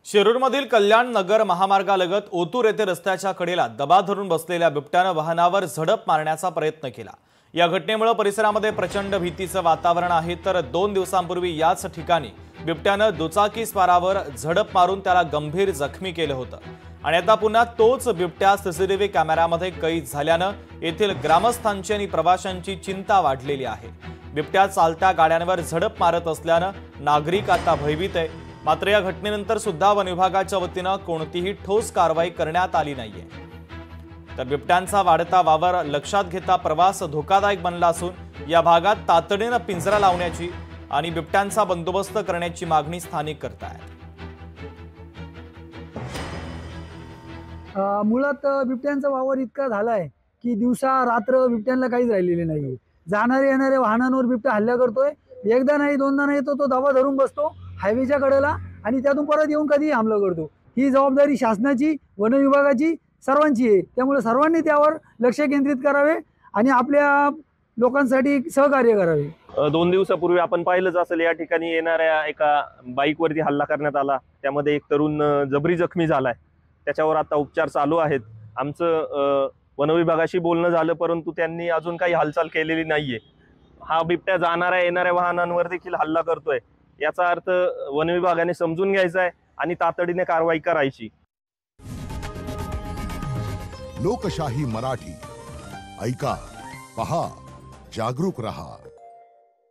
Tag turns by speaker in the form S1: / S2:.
S1: शिरूरमधील कल्याण नगर महामार्गालगत ओतूर येथे रस्त्याच्या कडेला दबा धरून बसलेल्या बिबट्याने वाहनावर झडप मारण्याचा प्रयत्न केला। या घटनेमुळे परिसरामध्ये प्रचंड भीतीचे वातावरण आहे। तर 2 दिवसांपूर्वी याच ठिकाणी बिबट्याने दुचाकी स्वारावर झडप मारून त्याला गंभीर जखमी केले होते आणि आता पुन्हा तोच बिबट्या सीसीटीव्ही कॅमेऱ्यामध्ये कैद झाल्याने येथील ग्रामस्थांची आणि प्रवाशांची चिंता वाढलेली आहे। बिबट्या चालत्या गाड्यांवर झडप मारत असल्याने नागरिक आता भयभीत आहे। मात्र या घटनेनंतर सुद्धा वन विभागाच्या वतीने कोणतीही ठोस कारवाई करण्यात आली नाहीये। तर बिबट्यांचा वाढता वावर लक्षात घेता प्रवास धोकादायक बनला असून या भागात तातडीने पिंजरा लावण्याची आणि बिबट्यांचा बंदोबस्त करण्याची मागणी स्थानिक करतायत।
S2: मुळात बिबट्यांचा वावर इतका झालाय की दिवसा रात्र बिबट्यांना काहीच राहिलेले नाही। जाणारे येणारे वाहनांवर बिबट्या हल्ला करतोय। एकदा नाही दोनदा नाही तो दबा धरून बसतो हायवेच्या कडेला आणि त्यातून परत येऊन कधी हमला करतो। ही जबाबदारी शासनाची, वन विभागाची, सर्वांची आहे। त्यामुळे सर्वांनी त्यावर लक्ष केंद्रित करावे आणि आपल्या लोकांसाठी सहकार्य करावे।
S3: 2 दिवसापूर्वी आपण पाहिलंच असेल, या ठिकाणी येणाऱ्या एका बाईकवरती हल्ला करण्यात आला। त्यामध्ये एक तरुण जबरी जखमी झालाय। त्याच्यावर आता उपचार चालू आहेत। आमचं वन विभागाशी बोलणं झालं, परंतु त्यांनी अजून काही हालचाल केलेली नाहीये। हा बिबट्या जाणाऱ्या येणाऱ्या वाहनांवर देखील हल्ला करतोय, याचा अर्थ वन विभागाने समजून घ्यायचा आहे आणि तातडीने कारवाई करायची।
S4: लोकशाही मराठी ऐका, पहा, जागरूक रहा।